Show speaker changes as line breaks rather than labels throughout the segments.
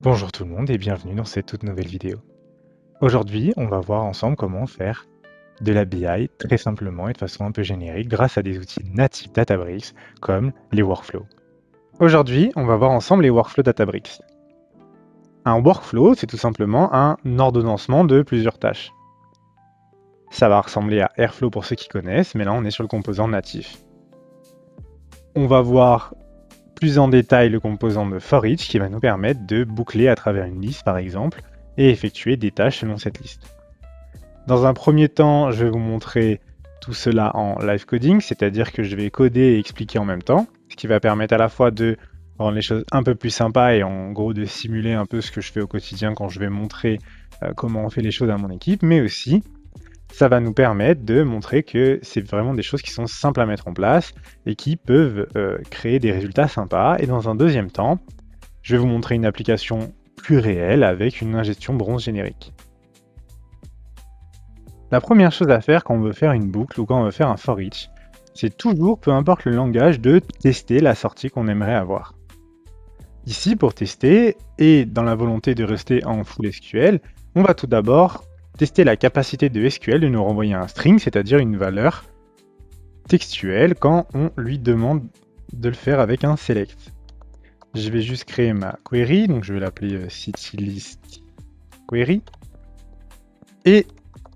Bonjour tout le monde et bienvenue dans cette toute nouvelle vidéo. Aujourd'hui, on va voir ensemble comment faire de la BI très simplement et de façon un peu générique grâce à des outils natifs Databricks comme les workflows. Aujourd'hui, on va voir ensemble les workflows Databricks. Un workflow, c'est tout simplement un ordonnancement de plusieurs tâches. Ça va ressembler à Airflow pour ceux qui connaissent, mais là on est sur le composant natif. On va voir plus en détail le composant de forEach qui va nous permettre de boucler à travers une liste par exemple et effectuer des tâches selon cette liste. Dans un premier temps, je vais vous montrer tout cela en live coding, c'est-à-dire que je vais coder et expliquer en même temps, ce qui va permettre à la fois de rendre les choses un peu plus sympas et en gros de simuler un peu ce que je fais au quotidien quand je vais montrer comment on fait les choses à mon équipe, mais aussi ça va nous permettre de montrer que c'est vraiment des choses qui sont simples à mettre en place et qui peuvent créer des résultats sympas. Et dans un deuxième temps, je vais vous montrer une application plus réelle avec une ingestion bronze générique. La première chose à faire quand on veut faire une boucle ou quand on veut faire un for each, c'est toujours, peu importe le langage, de tester la sortie qu'on aimerait avoir. Ici, pour tester, et dans la volonté de rester en full SQL, on va tout d'abord tester la capacité de SQL de nous renvoyer un string, c'est-à-dire une valeur textuelle, quand on lui demande de le faire avec un select. Je vais juste créer ma query, donc je vais l'appeler CityListQuery. Et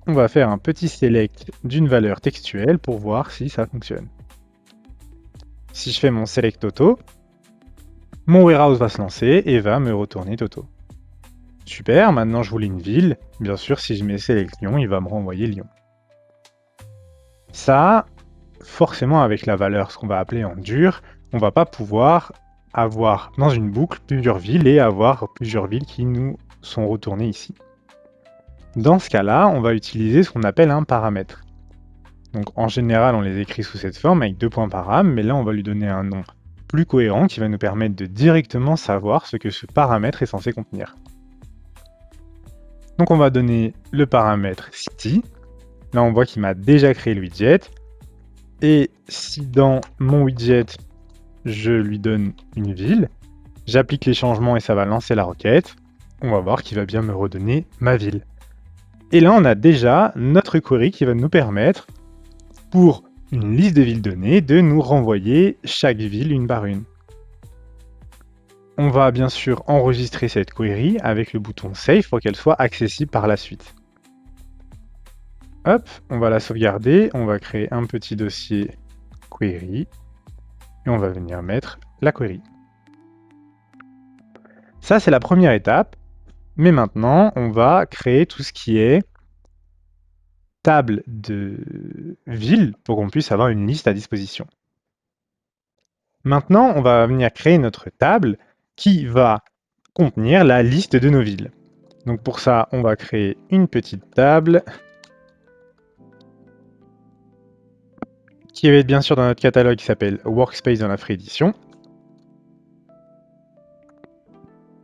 on va faire un petit select d'une valeur textuelle pour voir si ça fonctionne. Si je fais mon select auto, mon warehouse va se lancer et va me retourner Toto. Super, maintenant je voulais une ville. Bien sûr, si je mets select Lyon, il va me renvoyer Lyon. Ça, forcément avec la valeur, ce qu'on va appeler en dur, on va pas pouvoir avoir dans une boucle plusieurs villes et avoir plusieurs villes qui nous sont retournées ici. Dans ce cas-là, on va utiliser ce qu'on appelle un paramètre. Donc en général, on les écrit sous cette forme avec 2 points param, mais là on va lui donner un nom plus cohérent qui va nous permettre de directement savoir ce que ce paramètre est censé contenir. Donc on va donner le paramètre city. Là on voit qu'il m'a déjà créé le widget. Et si dans mon widget, je lui donne une ville, j'applique les changements et ça va lancer la requête. On va voir qu'il va bien me redonner ma ville. Et là on a déjà notre query qui va nous permettre, pour une liste de villes données, de nous renvoyer chaque ville une par une. On va bien sûr enregistrer cette query avec le bouton Save pour qu'elle soit accessible par la suite. Hop, on va la sauvegarder, on va créer un petit dossier query et on va venir mettre la query. Ça, c'est la première étape, mais maintenant, on va créer tout ce qui est table de villes pour qu'on puisse avoir une liste à disposition. Maintenant, on va venir créer notre table qui va contenir la liste de nos villes. Donc pour ça, on va créer une petite table qui va être bien sûr dans notre catalogue qui s'appelle Workspace dans la free edition.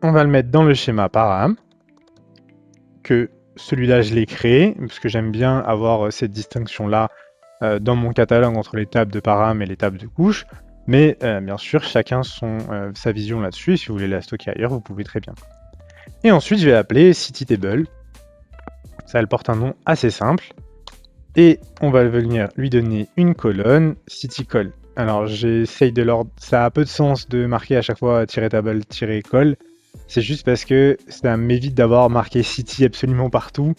On va le mettre dans le schéma param, que celui-là je l'ai créé, parce que j'aime bien avoir cette distinction-là dans mon catalogue entre les tables de param et les tables de couches. Mais bien sûr, chacun sa vision là-dessus, et si vous voulez la stocker ailleurs, vous pouvez très bien. Et ensuite, je vais l'appeler CityTable. Ça, elle porte un nom assez simple. Et on va venir lui donner une colonne, CityCol. Alors, j'essaye de l'ordre. Ça a peu de sens de marquer à chaque fois -table-col. C'est juste parce que ça m'évite d'avoir marqué City absolument partout.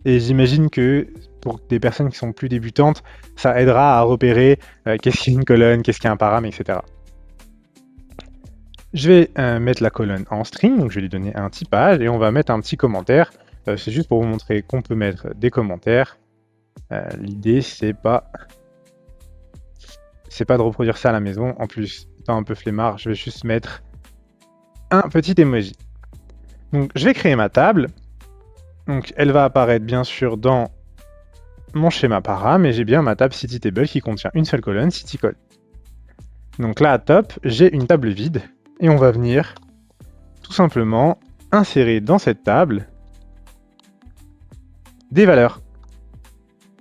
Et j'imagine que pour des personnes qui sont plus débutantes, ça aidera à repérer qu'est-ce qu'il y a une colonne, qu'est-ce qu'il y a un param, etc. Je vais mettre la colonne en string, donc je vais lui donner un typage, et on va mettre un petit commentaire. C'est juste pour vous montrer qu'on peut mettre des commentaires. L'idée, c'est pas de reproduire ça à la maison. En plus, étant un peu flemmard, je vais juste mettre un petit emoji. Donc, je vais créer ma table. Donc, elle va apparaître bien sûr dans mon schéma param, et j'ai bien ma table CityTable qui contient une seule colonne, CityCol. Donc là, à top, j'ai une table vide, et on va venir tout simplement insérer dans cette table des valeurs.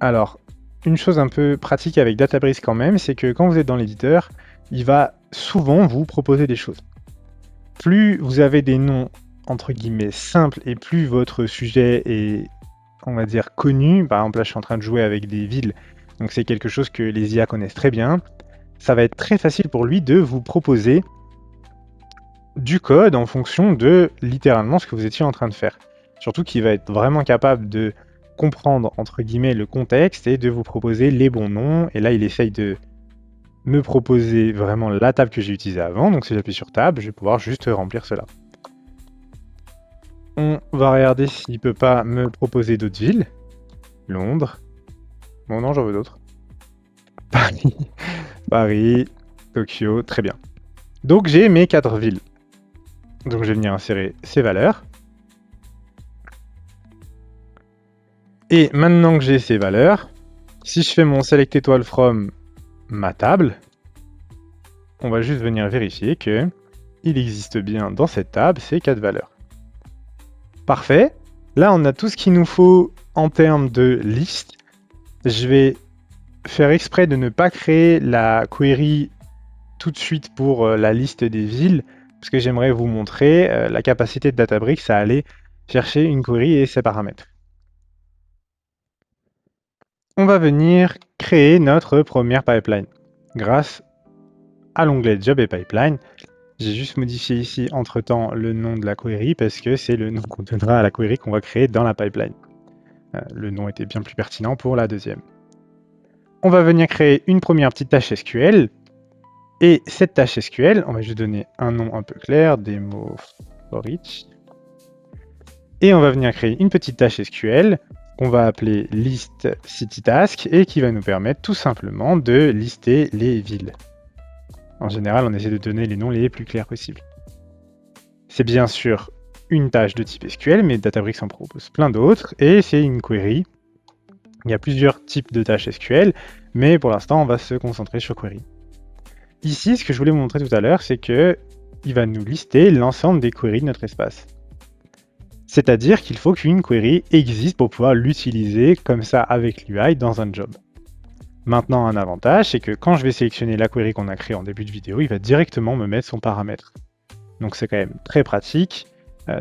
Alors, une chose un peu pratique avec Databricks quand même, c'est que quand vous êtes dans l'éditeur, il va souvent vous proposer des choses. Plus vous avez des noms entre guillemets simple et plus votre sujet est, on va dire, connu, par exemple là je suis en train de jouer avec des villes, donc c'est quelque chose que les IA connaissent très bien, ça va être très facile pour lui de vous proposer du code en fonction de littéralement ce que vous étiez en train de faire. Surtout qu'il va être vraiment capable de comprendre entre guillemets le contexte et de vous proposer les bons noms. Et là, il essaye de me proposer vraiment la table que j'ai utilisée avant. Donc si j'appuie sur table, je vais pouvoir juste remplir cela. On va regarder s'il peut pas me proposer d'autres villes. Londres. Bon non, j'en veux d'autres. Paris. Paris. Tokyo. Très bien. Donc j'ai mes 4 villes. Donc je vais venir insérer ces valeurs. Et maintenant que j'ai ces valeurs, si je fais mon select étoile from ma table, on va juste venir vérifier que il existe bien dans cette table ces 4 valeurs. Parfait. Là, on a tout ce qu'il nous faut en termes de liste. Je vais faire exprès de ne pas créer la query tout de suite pour la liste des villes, parce que j'aimerais vous montrer la capacité de Databricks à aller chercher une query et ses paramètres. On va venir créer notre première pipeline grâce à l'onglet Job et Pipeline. J'ai juste modifié ici entre-temps le nom de la query parce que c'est le nom qu'on donnera à la query qu'on va créer dans la pipeline. Le nom était bien plus pertinent pour la deuxième. On va venir créer une première petite tâche SQL. Et cette tâche SQL, on va juste donner un nom un peu clair, demo for each. Et on va venir créer une petite tâche SQL qu'on va appeler list city task et qui va nous permettre tout simplement de lister les villes. En général, on essaie de donner les noms les plus clairs possibles. C'est bien sûr une tâche de type SQL, mais Databricks en propose plein d'autres, et c'est une query. Il y a plusieurs types de tâches SQL, mais pour l'instant, on va se concentrer sur query. Ici, ce que je voulais vous montrer tout à l'heure, c'est qu'il va nous lister l'ensemble des queries de notre espace. C'est-à-dire qu'il faut qu'une query existe pour pouvoir l'utiliser comme ça avec l'UI dans un job. Maintenant, un avantage, c'est que quand je vais sélectionner la query qu'on a créée en début de vidéo, il va directement me mettre son paramètre. Donc c'est quand même très pratique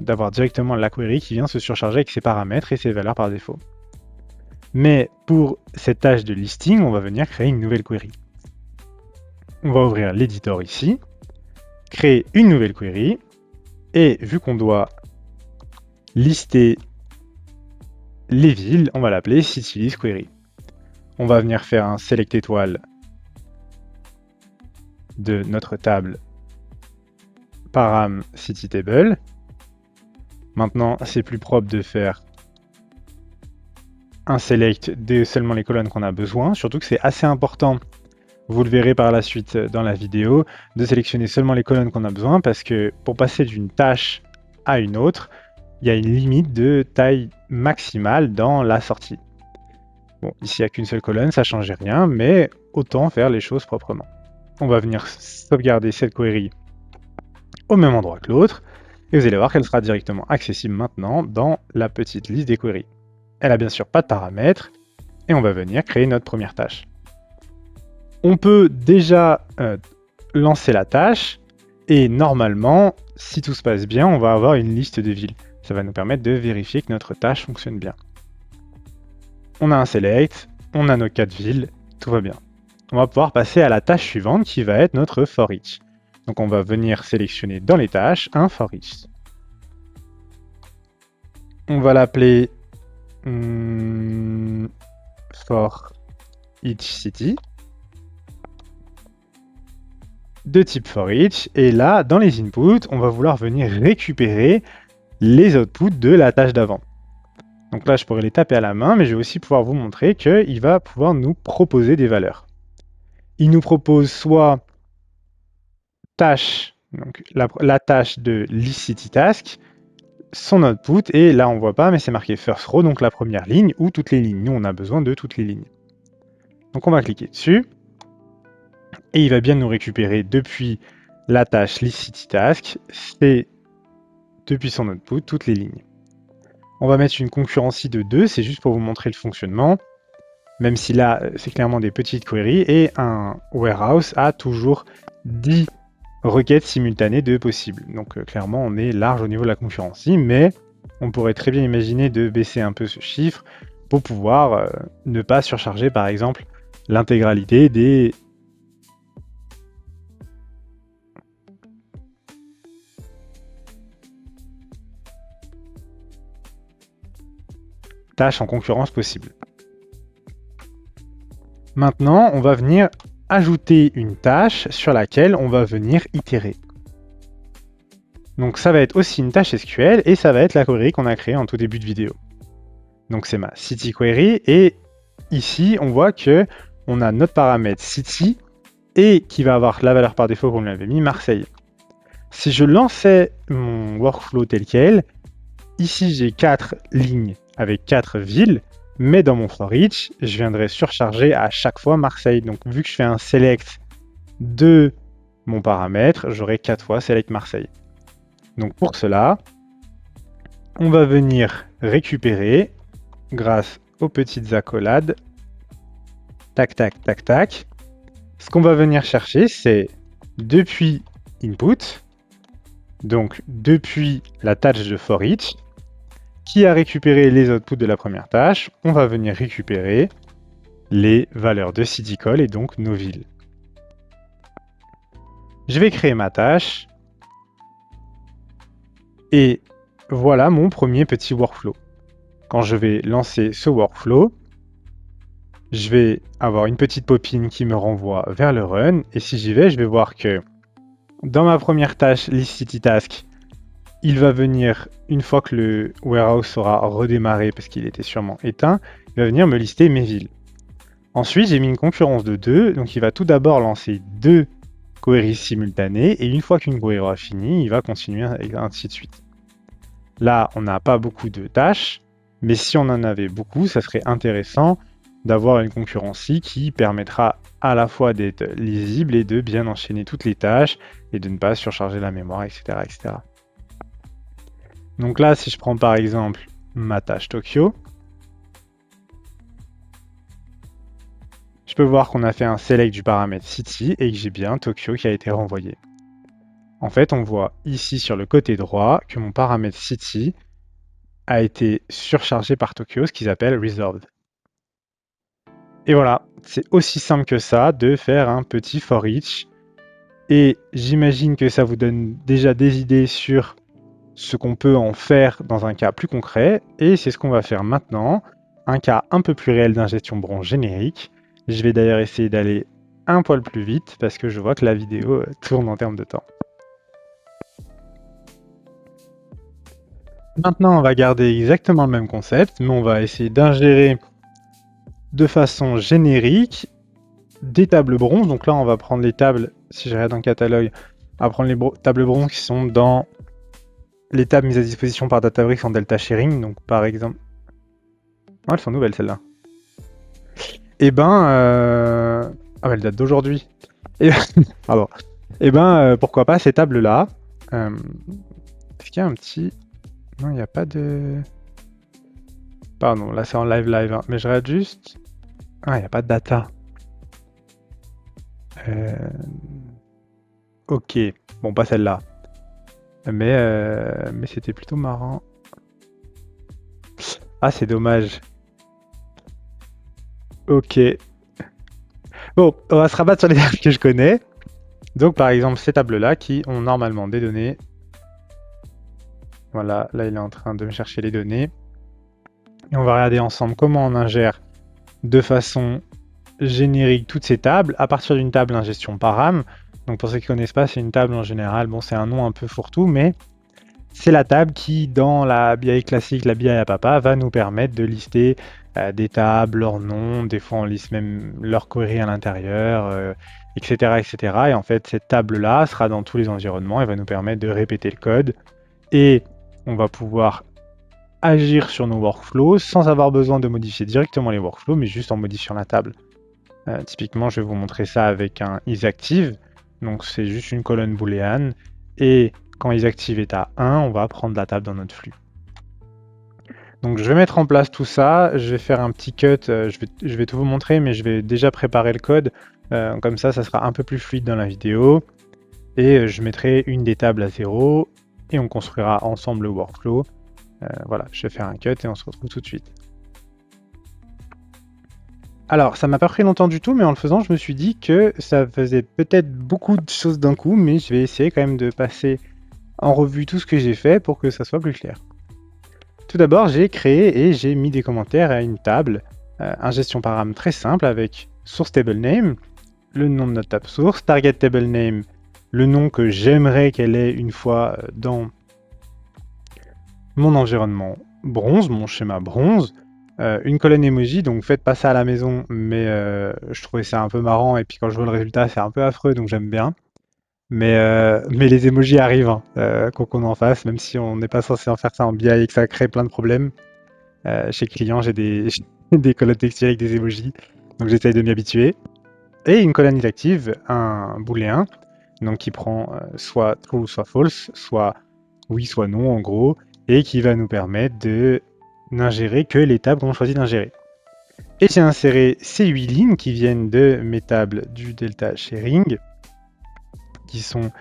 d'avoir directement la query qui vient se surcharger avec ses paramètres et ses valeurs par défaut. Mais pour cette tâche de listing, on va venir créer une nouvelle query. On va ouvrir l'éditeur ici, créer une nouvelle query, et vu qu'on doit lister les villes, on va l'appeler CityList Query. On va venir faire un select étoile de notre table param city table. Maintenant, c'est plus propre de faire un select de seulement les colonnes qu'on a besoin, surtout que c'est assez important, vous le verrez par la suite dans la vidéo, de sélectionner seulement les colonnes qu'on a besoin, parce que pour passer d'une tâche à une autre, il y a une limite de taille maximale dans la sortie. Bon, ici il n'y a qu'une seule colonne, ça ne change rien, mais autant faire les choses proprement. On va venir sauvegarder cette query au même endroit que l'autre, et vous allez voir qu'elle sera directement accessible maintenant dans la petite liste des queries. Elle n'a bien sûr pas de paramètres, et on va venir créer notre première tâche. On peut déjà lancer la tâche, et normalement, si tout se passe bien, on va avoir une liste de villes. Ça va nous permettre de vérifier que notre tâche fonctionne bien. On a un select, on a nos 4 villes, tout va bien. On va pouvoir passer à la tâche suivante qui va être notre for each. Donc on va venir sélectionner dans les tâches un for each. On va l'appeler for each city de type for each. Et là, dans les inputs, on va vouloir venir récupérer les outputs de la tâche d'avant. Donc là, je pourrais les taper à la main, mais je vais aussi pouvoir vous montrer qu'il va pouvoir nous proposer des valeurs. Il nous propose soit tâche, donc la tâche de list city task, son output, et là on ne voit pas, mais c'est marqué first row, donc la première ligne, ou toutes les lignes. Nous, on a besoin de toutes les lignes. Donc on va cliquer dessus, et il va bien nous récupérer depuis la tâche list city task, c'est depuis son output, toutes les lignes. On va mettre une concurrency de 2, c'est juste pour vous montrer le fonctionnement, même si là, c'est clairement des petites queries, et un warehouse a toujours 10 requêtes simultanées de possibles. Donc clairement, on est large au niveau de la concurrency, mais on pourrait très bien imaginer de baisser un peu ce chiffre pour pouvoir ne pas surcharger, par exemple, l'intégralité des tâches en concurrence possibles. Maintenant, on va venir ajouter une tâche sur laquelle on va venir itérer. Donc ça va être aussi une tâche SQL et ça va être la query qu'on a créée en tout début de vidéo. Donc c'est ma city query et ici on voit que on a notre paramètre city et qui va avoir la valeur par défaut qu'on lui avait mis Marseille. Si je lançais mon workflow tel quel, ici j'ai 4 lignes avec 4 villes, mais dans mon for each, je viendrai surcharger à chaque fois Marseille. Donc vu que je fais un select de mon paramètre, j'aurai 4 fois select Marseille. Donc pour cela, on va venir récupérer grâce aux petites accolades. Tac, tac, tac, tac. Ce qu'on va venir chercher, c'est depuis input, donc depuis la tâche de for each, qui a récupéré les outputs de la première tâche, on va venir récupérer les valeurs de city call et donc nos villes. Je vais créer ma tâche et voilà mon premier petit workflow. Quand je vais lancer ce workflow, je vais avoir une petite pop-in qui me renvoie vers le run et si j'y vais, je vais voir que dans ma première tâche list city task, il va venir, une fois que le warehouse sera redémarré parce qu'il était sûrement éteint, il va venir me lister mes villes. Ensuite, j'ai mis une concurrence de 2, donc il va tout d'abord lancer 2 queries simultanées, et une fois qu'une query aura fini, il va continuer ainsi de suite. Là, on n'a pas beaucoup de tâches, mais si on en avait beaucoup, ça serait intéressant d'avoir une concurrency qui permettra à la fois d'être lisible et de bien enchaîner toutes les tâches, et de ne pas surcharger la mémoire, etc. etc. Donc là, si je prends par exemple ma tâche Tokyo, je peux voir qu'on a fait un select du paramètre city et que j'ai bien Tokyo qui a été renvoyé. En fait, on voit ici sur le côté droit que mon paramètre city a été surchargé par Tokyo, ce qu'ils appellent resolved. Et voilà, c'est aussi simple que ça de faire un petit for each. Et j'imagine que ça vous donne déjà des idées sur ce qu'on peut en faire dans un cas plus concret, et c'est ce qu'on va faire maintenant, un cas un peu plus réel d'ingestion branche générique. Je vais d'ailleurs essayer d'aller un poil plus vite, parce que je vois que la vidéo tourne en termes de temps. Maintenant, on va garder exactement le même concept, mais on va essayer d'ingérer de façon générique des tables bronze. Donc là, on va prendre les tables, si je regarde dans le catalogue, on va prendre les tables bronze qui sont dans les tables mises à disposition par Databricks en Delta Sharing, donc par exemple... Oh, elles sont nouvelles celles-là. Et ben... Ah, elles datent d'aujourd'hui. Et... Pardon. Et ben, pourquoi pas ces tables-là. Est-ce qu'il y a un petit... Non, il n'y a pas de... Pardon, là c'est en live, hein. Mais je regarde juste... Ah, il n'y a pas de data. Ok, bon, pas celle-là. Mais c'était plutôt marrant. Ah, c'est dommage. Ok. Bon, on va se rabattre sur les tables que je connais. Donc, par exemple, ces tables-là qui ont normalement des données. Voilà, là, il est en train de me chercher les données. Et on va regarder ensemble comment on ingère de façon générique toutes ces tables à partir d'une table ingestion param. Donc pour ceux qui ne connaissent pas, c'est une table en général, bon c'est un nom un peu fourre-tout, mais c'est la table qui, dans la BI classique, la BI à papa, va nous permettre de lister des tables, leurs noms, des fois on liste même leur query à l'intérieur, etc., etc. Et en fait, cette table-là sera dans tous les environnements et va nous permettre de répéter le code. Et on va pouvoir agir sur nos workflows sans avoir besoin de modifier directement les workflows, mais juste en modifiant la table. Typiquement, je vais vous montrer ça avec un isActive. Donc c'est juste une colonne booléenne. Et quand isActive est à 1, on va prendre la table dans notre flux. Donc je vais mettre en place tout ça. Je vais faire un petit cut. Je vais tout vous montrer, mais je vais déjà préparer le code. Comme ça sera un peu plus fluide dans la vidéo. et je mettrai une des tables à 0 et on construira ensemble le workflow. Voilà, je vais faire un cut et on se retrouve tout de suite. Alors, ça m'a pas pris longtemps du tout, mais en le faisant, je me suis dit que ça faisait peut-être beaucoup de choses d'un coup, mais je vais essayer quand même de passer en revue tout ce que j'ai fait pour que ça soit plus clair. Tout d'abord, j'ai créé et j'ai mis des commentaires à une table, un gestion param très simple avec source table name, le nom de notre table source, target table name, le nom que j'aimerais qu'elle ait une fois dans mon environnement bronze, mon schéma bronze, une colonne emoji, donc faites pas ça à la maison, mais je trouvais ça un peu marrant, et puis quand je vois le résultat, c'est un peu affreux, donc j'aime bien. Mais les emojis arrivent, hein, quoi qu'on en fasse, même si on n'est pas censé en faire ça en BI et que ça crée plein de problèmes. Chez client, j'ai des, des colonnes textuelles avec des emojis, donc j'essaye de m'y habituer. Et une colonne inactive, un booléen, donc qui prend soit true, soit false, soit oui, soit non en gros, et qui va nous permettre de n'ingérer que les tables qu'on choisit d'ingérer. Et j'ai inséré ces 8 lignes qui viennent de mes tables du delta sharing, qui sont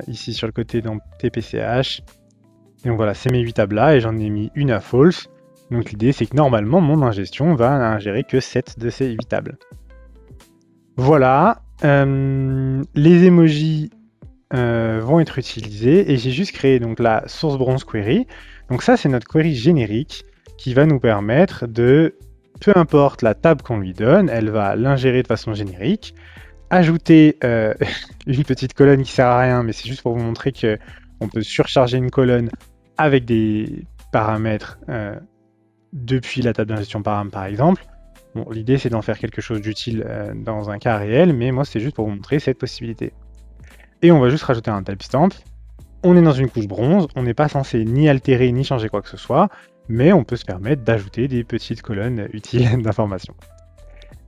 ici sur le côté dans TPCH. Et donc voilà, c'est mes 8 tables là, et j'en ai mis une à false. Donc l'idée c'est que normalement mon ingestion va ingérer que 7 de ces 8 tables. Voilà, les emojis vont être utilisés et j'ai juste créé donc la source bronze query. Donc ça c'est notre query générique qui va nous permettre de, peu importe la table qu'on lui donne, elle va l'ingérer de façon générique, ajouter une petite colonne qui sert à rien, mais c'est juste pour vous montrer que on peut surcharger une colonne avec des paramètres depuis la table d'ingestion param par exemple. Bon, l'idée c'est d'en faire quelque chose d'utile dans un cas réel, mais moi c'est juste pour vous montrer cette possibilité. Et on va juste rajouter un timestamp. On est dans une couche bronze, on n'est pas censé ni altérer ni changer quoi que ce soit, mais on peut se permettre d'ajouter des petites colonnes utiles d'informations.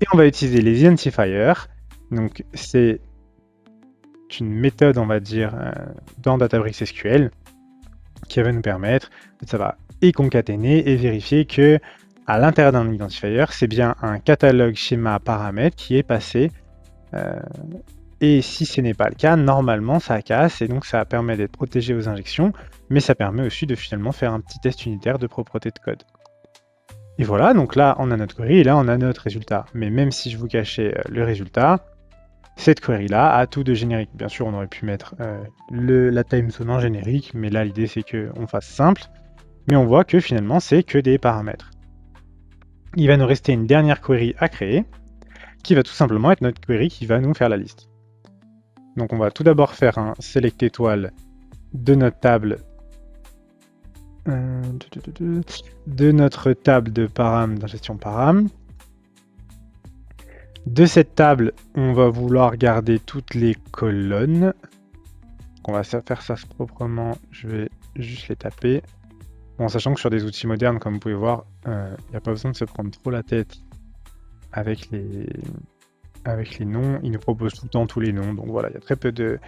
Et on va utiliser les identifiers. Donc c'est une méthode, on va dire, dans Databricks SQL qui va nous permettre, ça va et concaténer et vérifier que à l'intérieur d'un identifier, c'est bien un catalogue schéma paramètres qui est passé. Et si ce n'est pas le cas, normalement ça casse et donc ça permet d'être protégé aux injections, mais ça permet aussi de finalement faire un petit test unitaire de propreté de code. Et voilà, donc là on a notre query et là on a notre résultat. Mais même si je vous cachais le résultat, cette query là a tout de générique. Bien sûr on aurait pu mettre la timezone en générique, mais là l'idée c'est qu'on fasse simple. Mais on voit que finalement c'est que des paramètres. Il va nous rester une dernière query à créer, qui va tout simplement être notre query qui va nous faire la liste. Donc on va tout d'abord faire un select étoile de notre table de param d'ingestion param. De cette table, on va vouloir garder toutes les colonnes. On va faire ça proprement, je vais juste les taper. Bon, sachant que sur des outils modernes, comme vous pouvez voir, il n'y a pas besoin de se prendre trop la tête avec les noms. Il nous propose tout le temps tous les noms, donc voilà, il y a très peu de...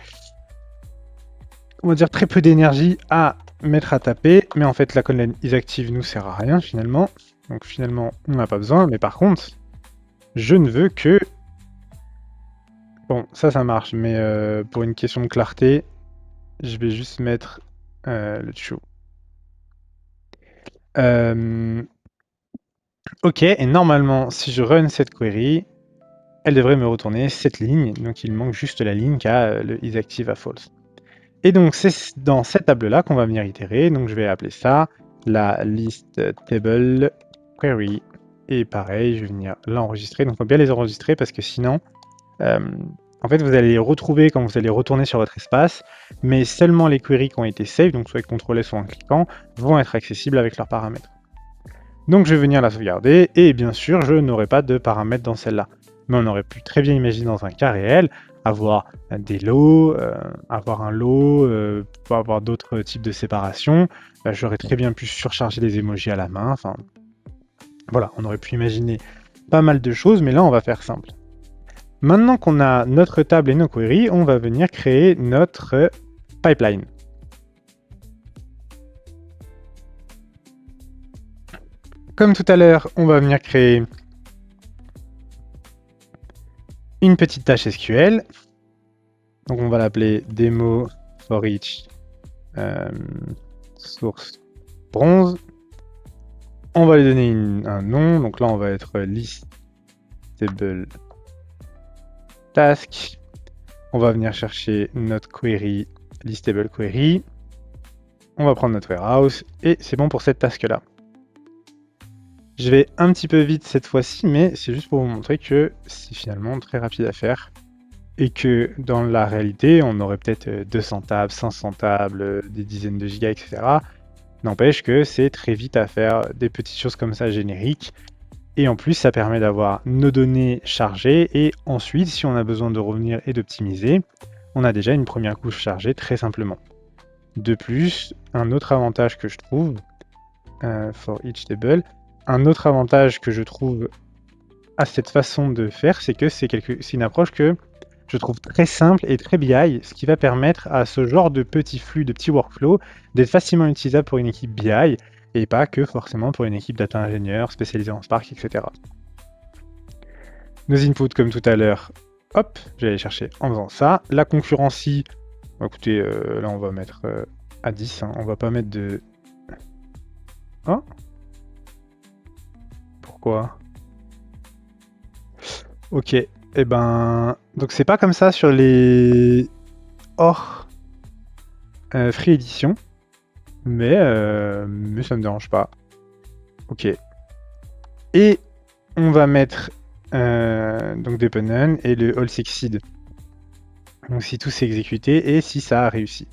On va dire très peu d'énergie à mettre à taper, mais en fait la colonne isActive nous sert à rien finalement. Donc finalement on n'a pas besoin, mais par contre, je ne veux que... Bon, ça marche, mais pour une question de clarté, je vais juste mettre le show. Ok, et normalement, si je run cette query, elle devrait me retourner cette ligne, donc il manque juste la ligne qui a le isActive à false. Et donc c'est dans cette table-là qu'on va venir itérer, donc je vais appeler ça la list table query. Et pareil, je vais venir l'enregistrer, donc il faut bien les enregistrer parce que sinon, en fait vous allez les retrouver quand vous allez retourner sur votre espace, mais seulement les queries qui ont été saved, donc soit avec CTRL soit en cliquant, vont être accessibles avec leurs paramètres. Donc je vais venir la sauvegarder, et bien sûr je n'aurai pas de paramètres dans celle-là. Mais on aurait pu très bien imaginer dans un cas réel, avoir des lots, avoir un lot, avoir d'autres types de séparation. J'aurais très bien pu surcharger des emojis à la main, enfin voilà, on aurait pu imaginer pas mal de choses, mais là on va faire simple. Maintenant qu'on a notre table et nos queries, on va venir créer notre pipeline. Comme tout à l'heure, on va venir créer une petite tâche SQL
Donc on va l'appeler demo for each source bronze. On va lui donner un nom. Donc là, on va être listable task. On va venir chercher notre query, listable query. On va prendre notre warehouse et c'est bon pour cette task-là. Je vais un petit peu vite cette fois-ci, mais c'est juste pour vous montrer que c'est finalement très rapide à faire et que dans la réalité, on aurait peut-être 200 tables, 500 tables, des dizaines de gigas, etc. N'empêche que c'est très vite à faire des petites choses comme ça génériques. Et en plus, ça permet d'avoir nos données chargées. Et ensuite, si on a besoin de revenir et d'optimiser, on a déjà une première couche chargée très simplement. De plus, un autre avantage que je trouve, for each table, un autre avantage que je trouve à cette façon de faire, c'est que c'est une approche que je trouve très simple et très BI, ce qui va permettre à ce genre de petits flux, de petits workflows, d'être facilement utilisable pour une équipe BI et pas que forcément pour une équipe data ingénieur spécialisée en Spark, etc. Nos inputs, comme tout à l'heure, hop, je vais aller chercher en faisant ça. La concurrency, bon, écoutez, là on va mettre à 10, hein, on va pas mettre de... Hein? Pourquoi? Ok, et ben... Donc c'est pas comme ça sur les hors free edition, mais ça me dérange pas. Ok. Et on va mettre donc dependent et le all succeed. Donc si tout s'est exécuté et si ça a réussi.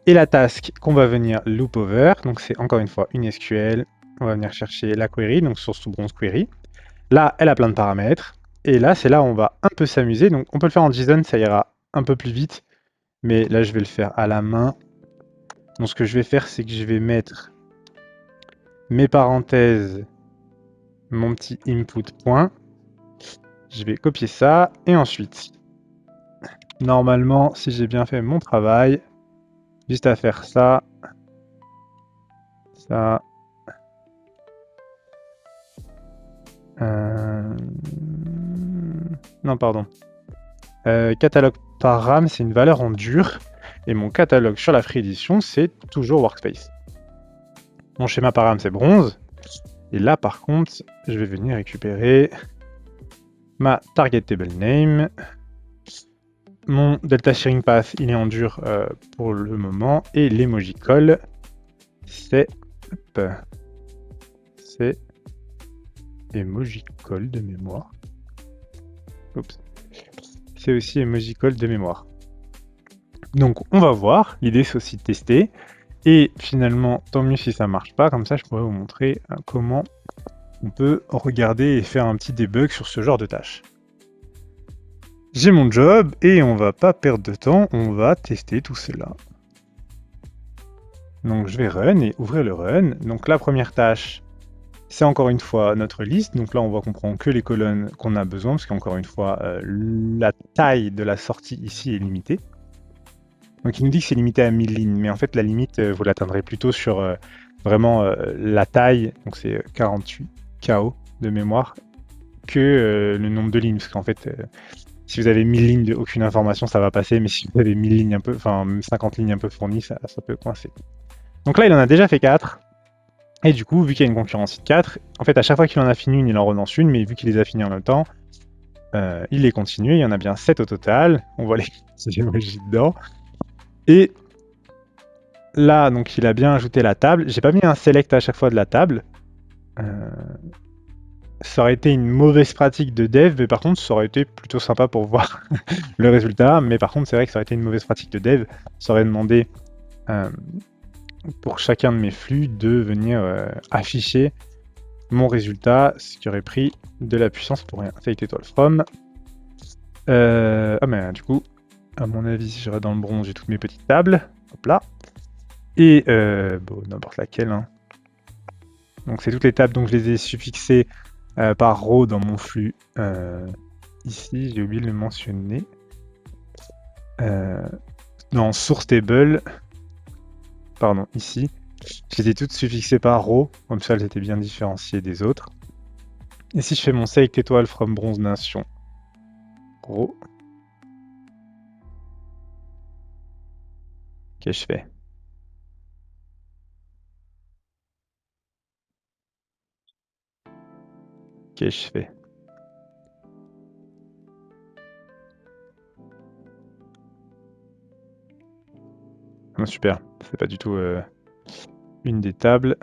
Et la task qu'on va venir loop over, donc c'est encore une fois une SQL. On va venir chercher la query, donc source to bronze query. Là, elle a plein de paramètres. Et là, c'est là où on va un peu s'amuser. Donc on peut le faire en JSON, ça ira un peu plus vite. Mais là, je vais le faire à la main. Donc ce que je vais faire, c'est que je vais mettre mes parenthèses, mon petit input point. Je vais copier ça. Et ensuite, normalement, si j'ai bien fait mon travail, juste à faire ça, ça. Non, pardon. Catalogue par RAM, c'est une valeur en dur. Et mon catalogue sur la Free Edition, c'est toujours Workspace. Mon schéma par RAM, c'est bronze. Et là, par contre, je vais venir récupérer ma target table name. Mon delta sharing path, il est en dur pour le moment. Et l'emoji call, c'est emoji call de mémoire. Oups. C'est aussi emoji call de mémoire. Donc on va voir, l'idée c'est aussi de tester. Et finalement, tant mieux si ça marche pas, comme ça je pourrais vous montrer comment on peut regarder et faire un petit debug sur ce genre de tâches. J'ai mon job et on va pas perdre de temps, on va tester tout cela. Donc je vais run et ouvrir le run. Donc la première tâche, c'est encore une fois notre liste. Donc là on voit qu'on prend que les colonnes qu'on a besoin, parce qu'encore une fois, la taille de la sortie ici est limitée. Donc il nous dit que c'est limité à 1000 lignes, mais en fait la limite, vous l'atteindrez plutôt sur vraiment la taille, donc c'est 48 KO de mémoire, que le nombre de lignes, parce qu'en fait, si vous avez 1000 lignes de aucune information, ça va passer, mais si vous avez 1000 lignes un peu, enfin 50 lignes un peu fournies, ça peut coincer. Donc là, il en a déjà fait 4, et du coup, vu qu'il y a une concurrence de 4, en fait, à chaque fois qu'il en a fini une, il en relance une, mais vu qu'il les a finis en même temps, il les continue, il y en a bien 7 au total, on voit les emojis dedans. Et là, donc, il a bien ajouté la table. J'ai pas mis un select à chaque fois de la table. Ça aurait été une mauvaise pratique de dev, mais par contre, ça aurait été plutôt sympa pour voir le résultat. Mais par contre, c'est vrai que ça aurait été une mauvaise pratique de dev. Ça aurait demandé pour chacun de mes flux de venir afficher mon résultat, ce qui aurait pris de la puissance pour rien. Select étoile from. Ah, mais du coup, à mon avis, si je reste dans le bronze, j'ai toutes mes petites tables. Hop là. Et bon, n'importe laquelle. Hein. Donc c'est toutes les tables, donc je les ai suffixées par row dans mon flux. Ici, j'ai oublié de le mentionner. Dans source table, pardon, ici, je les ai toutes suffixées par row, comme ça elles étaient bien différenciées des autres. Et si je fais mon select étoile from bronze nation row, Qu'est-ce que je fais? Qu'est-ce que je fais? Ah, super, c'est pas du tout une des tables.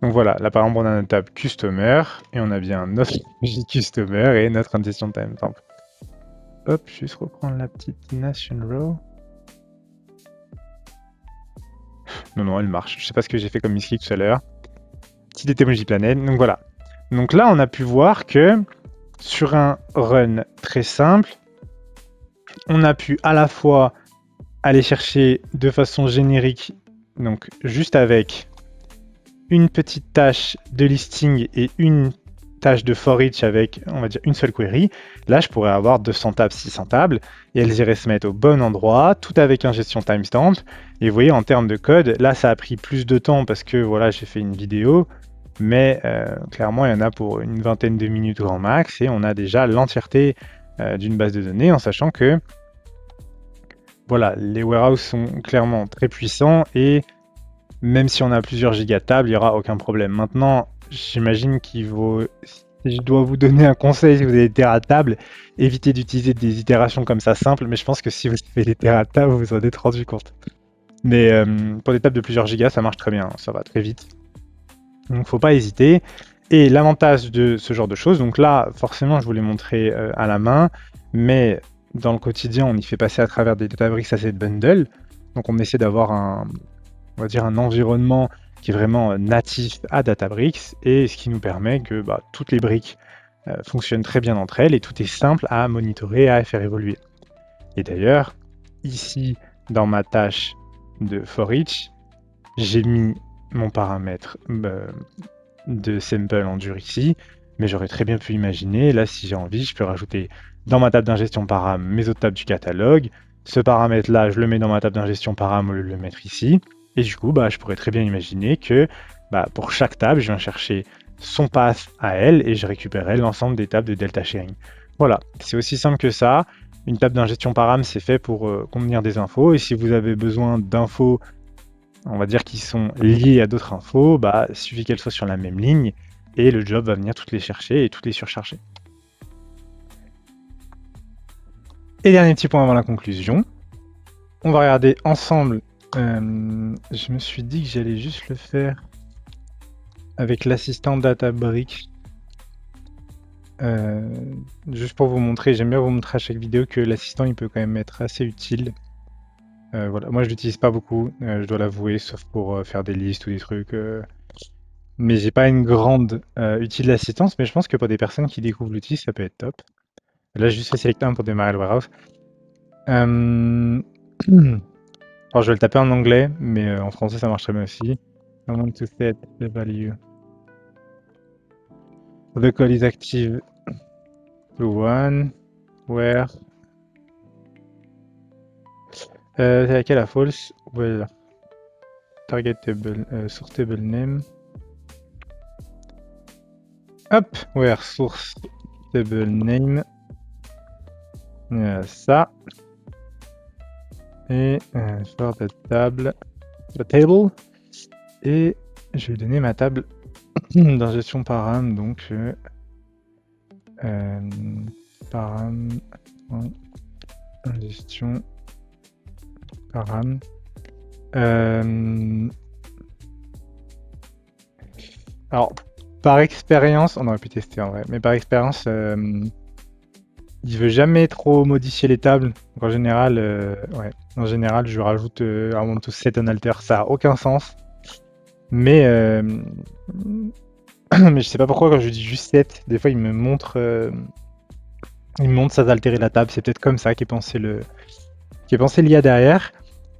Donc voilà, là par exemple on a notre table Customer et on a bien notre Customer et notre ingestion timestamp. Hop, juste reprendre la petite Nation Row. Non, elle marche. Je sais pas ce que j'ai fait comme misclick tout à l'heure. Petite emoji planète. Donc voilà. Donc là, on a pu voir que sur un run très simple, on a pu à la fois aller chercher de façon générique, donc juste avec une petite tâche de listing et une tâche de for each avec, on va dire, une seule query. Là, je pourrais avoir 200 tables, 600 tables, et elles iraient se mettre au bon endroit, tout avec ingestion timestamp. Et vous voyez, en termes de code, là, ça a pris plus de temps parce que, voilà, j'ai fait une vidéo, mais clairement, il y en a pour une vingtaine de minutes grand max, et on a déjà l'entièreté d'une base de données, en sachant que, voilà, les warehouses sont clairement très puissants, et même si on a plusieurs gigas de tables, il n'y aura aucun problème. Maintenant, j'imagine qu'il vaut... Si je dois vous donner un conseil, si vous avez des terra-tables, évitez d'utiliser des itérations comme ça simples, mais je pense que si vous avez des terra-tables, vous vous en êtes rendu compte. Mais pour des tables de plusieurs gigas, ça marche très bien, ça va très vite. Donc faut pas hésiter. Et l'avantage de ce genre de choses, donc là, forcément, je vous l'ai montré à la main, mais dans le quotidien, on y fait passer à travers des Databricks Asset Bundle. Donc on essaie d'avoir on va dire un environnement qui est vraiment natif à Databricks et ce qui nous permet que toutes les briques fonctionnent très bien entre elles et tout est simple à monitorer, à faire évoluer. Et d'ailleurs, ici, dans ma tâche de for each, j'ai mis mon paramètre de sample en dur ici, mais j'aurais très bien pu imaginer, là si j'ai envie, je peux rajouter dans ma table d'ingestion param mes autres tables du catalogue. Ce paramètre-là, je le mets dans ma table d'ingestion param au lieu de le mettre ici. Et du coup, je pourrais très bien imaginer que pour chaque table, je viens chercher son path à elle et je récupérerai l'ensemble des tables de delta sharing. Voilà, c'est aussi simple que ça. Une table d'ingestion param, c'est fait pour contenir des infos. Et si vous avez besoin d'infos, on va dire, qui sont liées à d'autres infos, il suffit qu'elles soient sur la même ligne et le job va venir toutes les chercher et toutes les surcharger. Et dernier petit point avant la conclusion, on va regarder ensemble. Je me suis dit que j'allais juste le faire avec l'assistant Databricks. Juste pour vous montrer, j'aime bien vous montrer à chaque vidéo que l'assistant il peut quand même être assez utile. Voilà. Moi je l'utilise pas beaucoup, je dois l'avouer, sauf pour faire des listes ou des trucs. Mais j'ai pas une grande utilité d'assistance, mais je pense que pour des personnes qui découvrent l'outil, ça peut être top. Là, j'ai juste fait select 1 pour démarrer le warehouse. Alors, je vais le taper en anglais, mais en français, ça marche très bien aussi. I want to set the value. The call is active to 1, where... c'est laquelle la false? Well, target table, source table name. Hop, where source table name. Ça. Et for the table. Et je vais lui donner ma table d'ingestion param, donc param ingestion param. Alors, par expérience, on aurait pu tester en vrai, mais par expérience, il veut jamais trop modifier les tables. Donc en général, je rajoute I want to set an alter, ça a aucun sens. Mais mais je sais pas pourquoi quand je dis juste set, des fois il me montre sans altérer la table. C'est peut-être comme ça qu'est pensé l'IA derrière.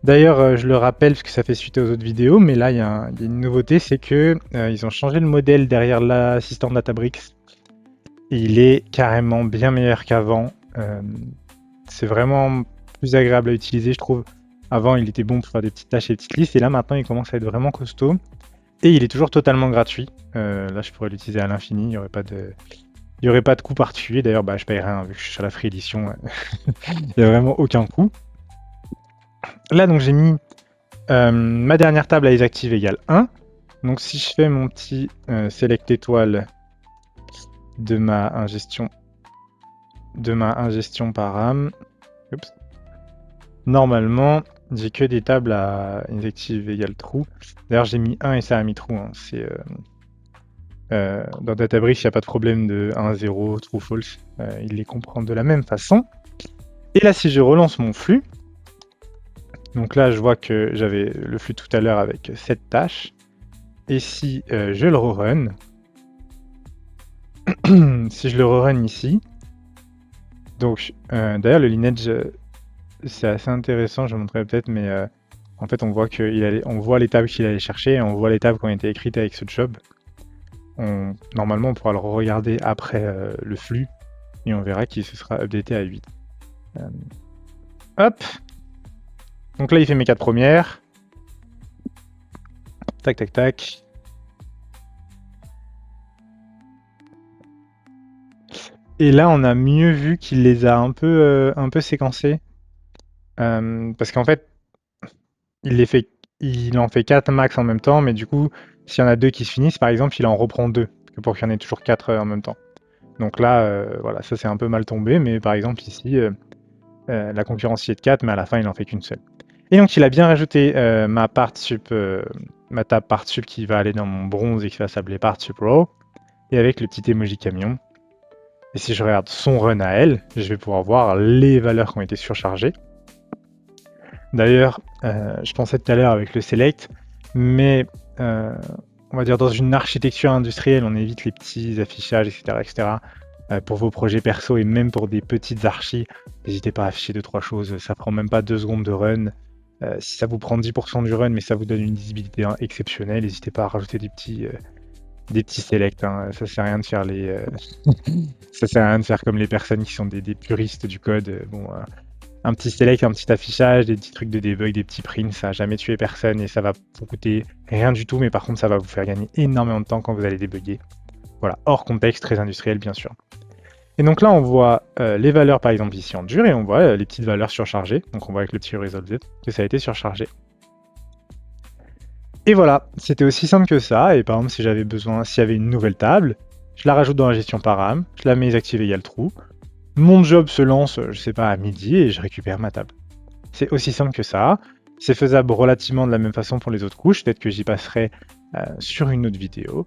D'ailleurs, je le rappelle parce que ça fait suite aux autres vidéos, mais là il y a une nouveauté, c'est que ils ont changé le modèle derrière l'assistant Databricks. Et il est carrément bien meilleur qu'avant. C'est vraiment plus agréable à utiliser, je trouve. Avant, il était bon pour faire des petites tâches et des petites listes, et là maintenant, il commence à être vraiment costaud. Et il est toujours totalement gratuit. Là, je pourrais l'utiliser à l'infini, il n'y aurait pas Il n'y aurait pas de coût particulier. D'ailleurs, je paye rien vu que je suis sur la free edition. Il n'y a vraiment aucun coût. Là, donc j'ai mis ma dernière table à isActive égale 1. Donc si je fais mon petit select étoile de ma ingestion param, oups, normalement j'ai que des tables à isActive égale true. D'ailleurs j'ai mis 1 et ça a mis true. Hein. Dans Databricks, il n'y a pas de problème de 1, 0, true, false. Il les comprend de la même façon. Et là, si je relance mon flux, donc là, je vois que j'avais le flux tout à l'heure avec 7 tâches. Et si je le rerun, si je le rerun ici, donc d'ailleurs le lineage c'est assez intéressant, je montrerai peut-être, mais en fait on voit on voit les tables qu'il allait chercher et on voit les tables qui ont été écrites avec ce job. Normalement on pourra le regarder après le flux et on verra qu'il se sera updaté à 8. Hop. Donc là il fait mes 4 premières. Tac tac tac. Et là, on a mieux vu qu'il les a un peu séquencés. Parce qu'en fait, il en fait 4 max en même temps, mais du coup, s'il y en a 2 qui se finissent, par exemple, il en reprend 2, pour qu'il y en ait toujours 4 en même temps. Donc là, voilà, ça c'est un peu mal tombé, mais par exemple ici, la concurrence y est de 4, mais à la fin, il en fait qu'une seule. Et donc, il a bien rajouté ma table part sup qui va aller dans mon bronze et qui va s'appeler part sup row, et avec le petit emoji camion. Et si je regarde son run à elle, je vais pouvoir voir les valeurs qui ont été surchargées. D'ailleurs, je pensais tout à l'heure avec le select, mais on va dire dans une architecture industrielle, on évite les petits affichages, etc. Pour vos projets perso et même pour des petites archis, n'hésitez pas à afficher 2-3 choses, ça prend même pas 2 secondes de run. Si ça vous prend 10% du run, mais ça vous donne une visibilité exceptionnelle, n'hésitez pas à rajouter des petits selects. Hein. Ça sert à rien de faire ça sert à rien de faire comme les personnes qui sont des puristes du code. Un petit select, un petit affichage, des petits trucs de debug, des petits prints, ça n'a jamais tué personne et ça va vous coûter rien du tout, mais par contre ça va vous faire gagner énormément de temps quand vous allez débugger. Voilà, hors contexte, très industriel bien sûr. Et donc là on voit les valeurs par exemple ici en dur et on voit les petites valeurs surchargées. Donc on voit avec le petit resolve que ça a été surchargé. Et voilà, c'était aussi simple que ça. Et par exemple s'il y avait une nouvelle table, je la rajoute dans la gestion param, je la mets isActive égale true. Mon job se lance, je sais pas, à midi et je récupère ma table. C'est aussi simple que ça. C'est faisable relativement de la même façon pour les autres couches. Peut-être que j'y passerai sur une autre vidéo.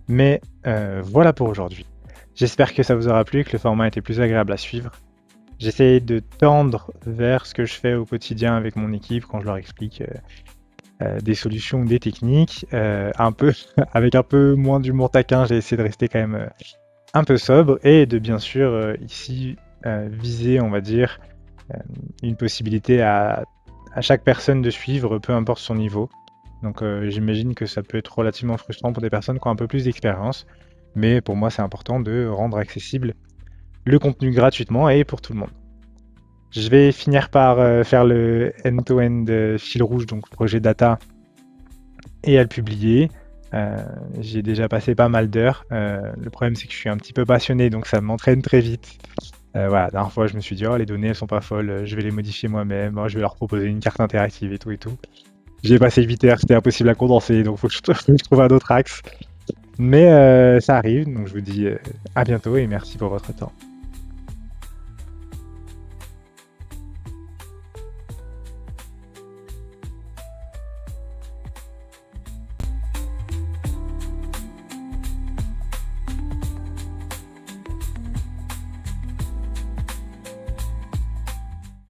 Mais voilà pour aujourd'hui. J'espère que ça vous aura plu et que le format était plus agréable à suivre. J'essaie de tendre vers ce que je fais au quotidien avec mon équipe quand je leur explique des solutions ou des techniques. Avec un peu moins d'humour taquin, j'ai essayé de rester quand même un peu sobre et de bien sûr ici viser, on va dire, une possibilité à chaque personne de suivre, peu importe son niveau. Donc j'imagine que ça peut être relativement frustrant pour des personnes qui ont un peu plus d'expérience, mais pour moi c'est important de rendre accessible le contenu gratuitement et pour tout le monde. Je vais finir par faire le end-to-end fil rouge, donc projet data, et à le publier. J'ai déjà passé pas mal d'heures. Le problème, c'est que je suis un petit peu passionné, donc ça m'entraîne très vite. Voilà, la dernière fois, je me suis dit, oh, les données, elles sont pas folles, je vais les modifier moi-même, je vais leur proposer une carte interactive et tout et tout. J'ai passé 8 heures, c'était impossible à condenser, donc faut que je trouve un autre axe. Mais ça arrive, donc je vous dis à bientôt et merci pour votre temps.